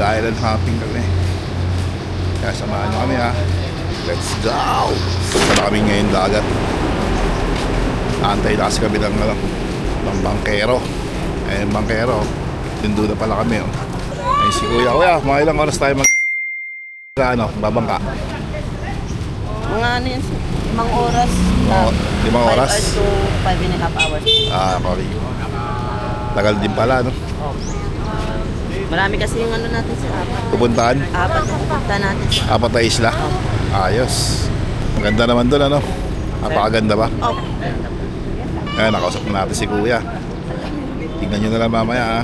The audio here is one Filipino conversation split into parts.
Mag-island hopping kami. Kaya samahan nyo kami ha. Let's go! Punta na kami ngayon dagat. Antay na kasi kami ng bangkero. Ayun bangkero. Doon na pala kami oh. Ayun si kuya. Kuya, mga ilang oras tayo babangka? Mga ano yan, 5 oras. 5 oras? 5 hours to 5.5 hours. Okay. Tagal din pala, no? Oh. Marami kasi yung ano natin sa apat. Pupuntahan? Apat na pupunta natin sa Apat na isla? Ayos. Maganda naman doon, ano? Napakaganda ba? Oh. Ayan, nakausap na natin si kuya. Tignan nyo na lang mamaya, ha?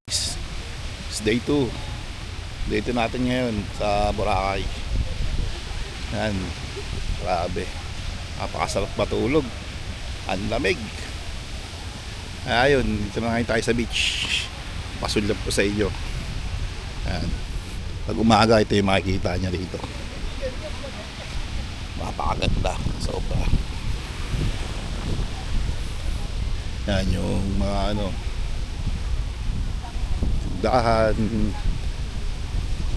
It's day 2. Day 2 natin ngayon sa Boracay. Ayan. Grabe. Napakasarap matulog. Ang lamig. Ayun, dito na ngayon tayo sa beach. Pasulap ko sa inyo. Ayan. Pag umaga, ito yung makikita nyo rito. Napakaganda. Sobra. Yan yung mga dahan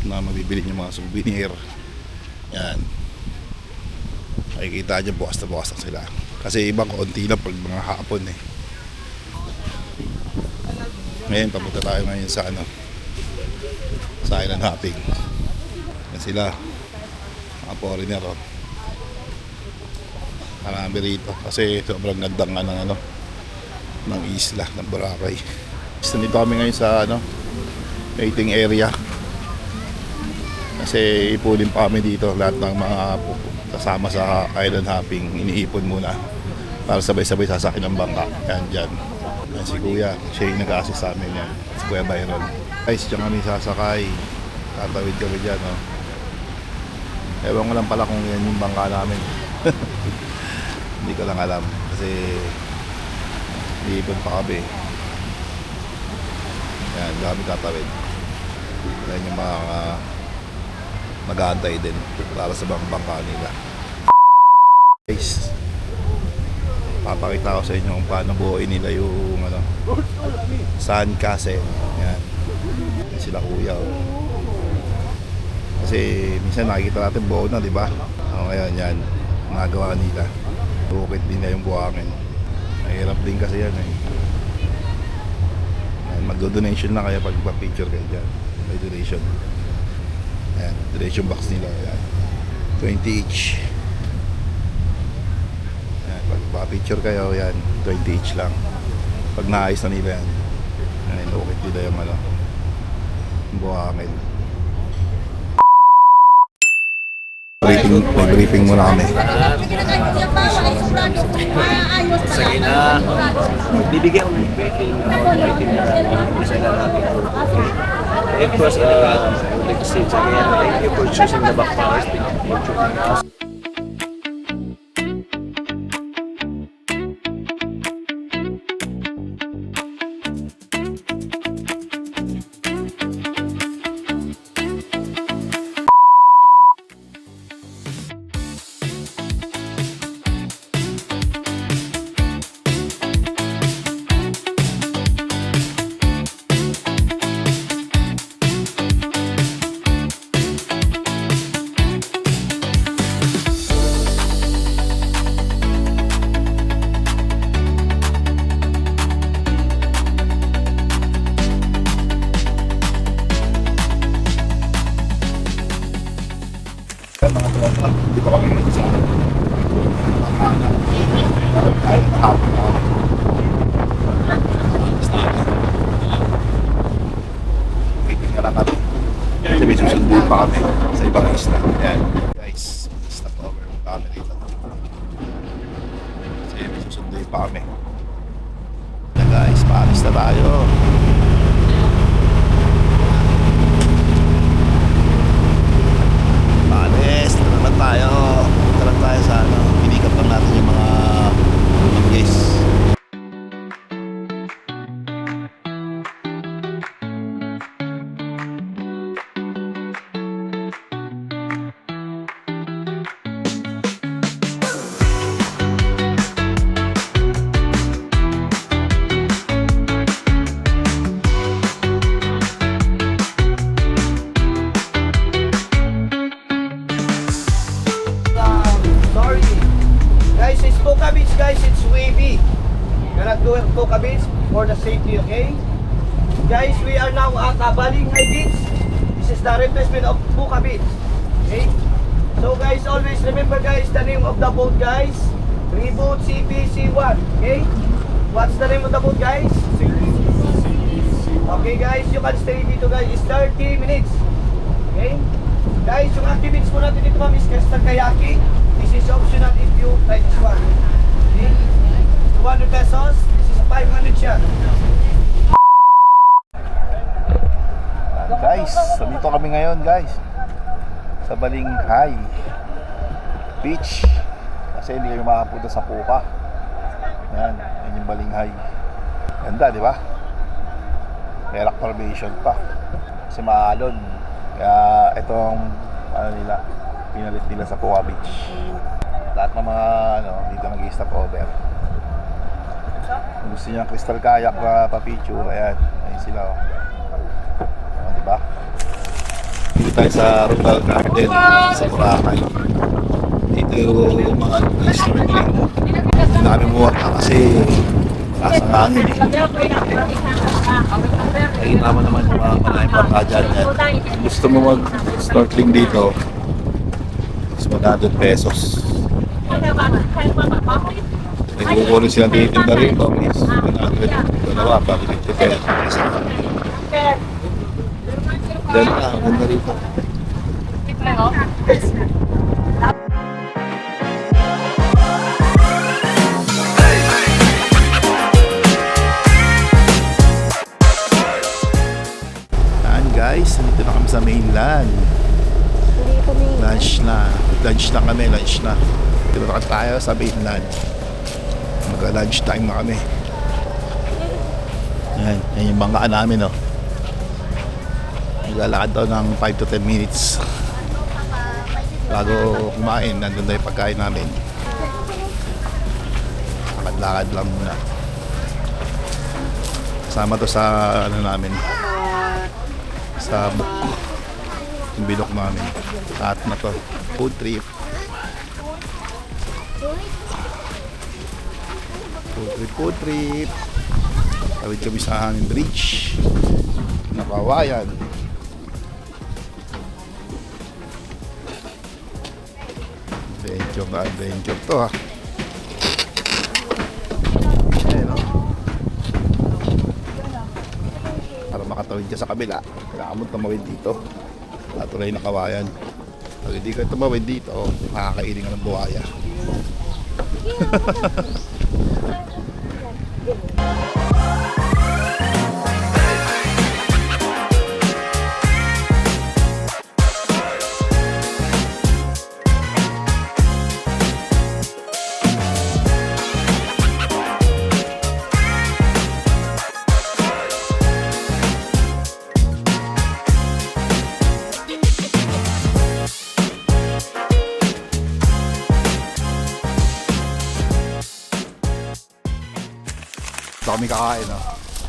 na mabibili yung mga souvenir. Yan. Makikita nyo bukas na bukas lang sila. Kasi ibang konti lang pag mga hapon eh. Ngayon papunta tayo ngayon sa sa island hopping. Yan sila mga foreigner oh. Marami rito kasi sobrang ganda nga ng ng isla ng Boracay. Nandito kami ngayon sa waiting area kasi ipunin pa kami dito lahat ng mga kasama sa island hopping. Iniipon muna para sabay-sabay sasakyan ng bangka. Yan dyan. Yan si kuya, siya yung nag-assist sa amin yan. Si Kuya Byron. Guys, dyan kami sasakay. Tatawid kami dyan ewan ko lang pala kung yan yung bangka namin. Hindi ko lang alam kasi iipon pa kami. Yan, kami tatawid. Yan yung mga mag-aantay din para sa bangka nila. Guys, papakita ko sa inyo kung paano buuin nila yung sandcastle. Yan. Yan sila kuya kasi minsan nakikita natin buo na, di ba? Ngayon yan, nagawa nila. Bukit din na yung buhangin. Mahirap din kasi yan eh. Magdo-donation na kaya pag pa-picture kayo dyan. May donation. Ayan, donation box nila. Ayan. 20 each. Ayan, pag pa-picture kayo, yan, 20 each lang. Pag naayos na nila yan, ayan, okay nila yung yung buhangin. May briefing muna kami. Sige na, bibigyan ko ng briefing It was like I said, thank you for choosing the backpackers. Thank you for choosing us. Mga tropa, dito kami sa waiting na lang kami kasi may susunduin pa kami sa ibang isla. Ayan guys, stop over kami dito kasi may susunduin pa kami. Ayan guys, paalis na tayo. Tayo sa pinikap lang natin yung mga guests. beach guys, it's wavy. Cannot do Coca Beach for the safety, okay? Guys, we are now at Balinghay Beach. This is the replacement of Buka Beach. Okay? So guys, always remember guys, the name of the boat guys. Reboot CPC1. Okay? What's the name of the boat guys? Okay guys, you can stay dito guys. It's 30 minutes. Okay? Guys, yung activities po natin dito ma'am is Crystal Kayaking. This is optional if you try this one. Okay? 200 pesos. This is 500 siya. Guys, dito kami ngayon guys sa Balinghay Beach kasi hindi kami makapunta sa Puka. Yan yung Balinghay. Ganda, di ba? May rock formation pa kasi maalon. Kaya itong ano nila, pinalit nila sa Puka Beach. Lahat ng mga dito nag-i-stop over. Kung gusto niya crystal kayak na pa-picture, ayan sila diba? Dito tayo sa Rural Garden sa Boracay. Dito yung mga snorkeling. Hindi na kami muwaka kasi lakas ng hangin eh. Nakikita mo naman yung mga maraming bangka dyan. Kung gusto mo mag-snorkeling dito, is 100 pesos. May kukunin silang tinitinda rito is 100. Dalawa, bakit 50 pesos. Ganda, ganda rito. Yan guys, nandito na kami sa mainland. Lunch na. Lunch na kami, lunch na. Dito na tayo sa mainland. Mag-lunch time na kami. Yan, yan yung bangkaan namin Maglalakad daw ng 5 to 10 minutes bago kumain. Nandun daw yung pagkain namin. Lakad-lakad lang muna. Kasama to sa namin, sa book, yung bilok namin. Lahat na to food trip. Food trip. Tawid kami sa hangin bridge na Kawayan. Adventure to ha. Ayan para makatawid ka sa kabila, kailangan mo tumawid dito. Tulay na Kawayan. Pag hindi ka tumawid dito, makakailing ka ng buhaya. Ito kami kakain,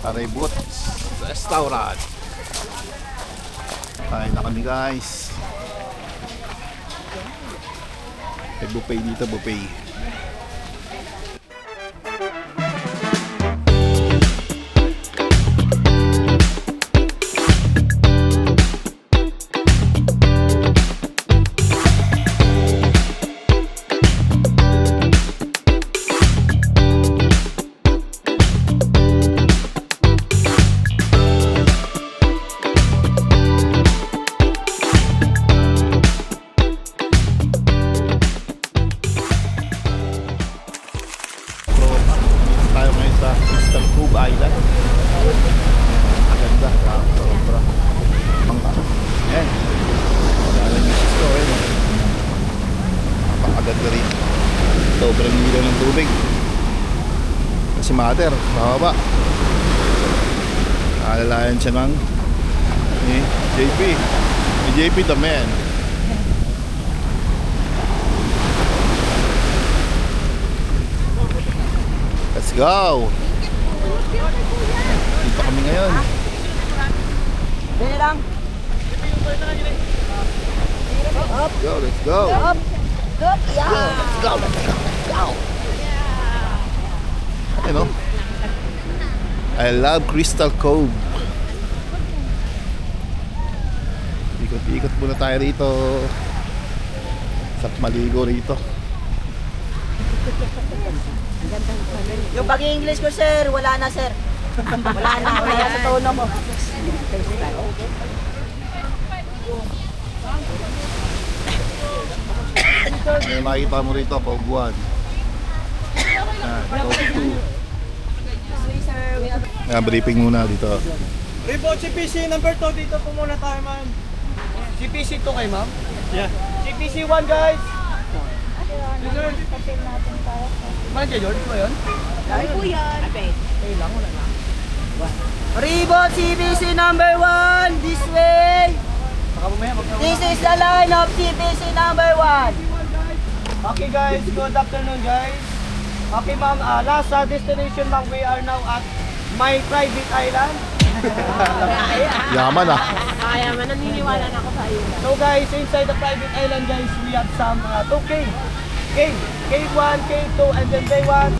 Taray Boots Restaurant. Kain na kami guys. May buffet dito, buffet. Island. Maganda, sobra. Ayan. Wala yung misis ko, napakaganda rin. Sobrang nila ng tubig. Kasi mater, bababa. Naalalayan siya ng JP. JP the man. Let's go! Dito kami ngayon. Dili lang. Let's go, let's go. Up. Good. Yeah. Let's go, let's go. You know? I love Crystal Cove. Ikot-ikot muna tayo rito. Sarap maligo rito. Yung pag-English ko, sir, wala na, sir. Wala na, wala sa tono mo. May makikita mo rito, Cove 1. Cove 2. Yan, briefing muna dito. Report CPC number 2 dito po muna tayo, ma'am. CPC 2 kayo, ma'am? Yeah. CPC 1, guys! Man kayo, George ba yun? Ribot CPC number 1, this way. This is the line of CPC number 1. Okay guys, good afternoon guys. Okay ma'am, last destination ma'am, we are now at my private island. Yaman ah. Kaya man, naniniwala na ako sa iyo. So guys, inside the private island guys, we have some 2 cave. Cave 1, cave 2, and then day 1.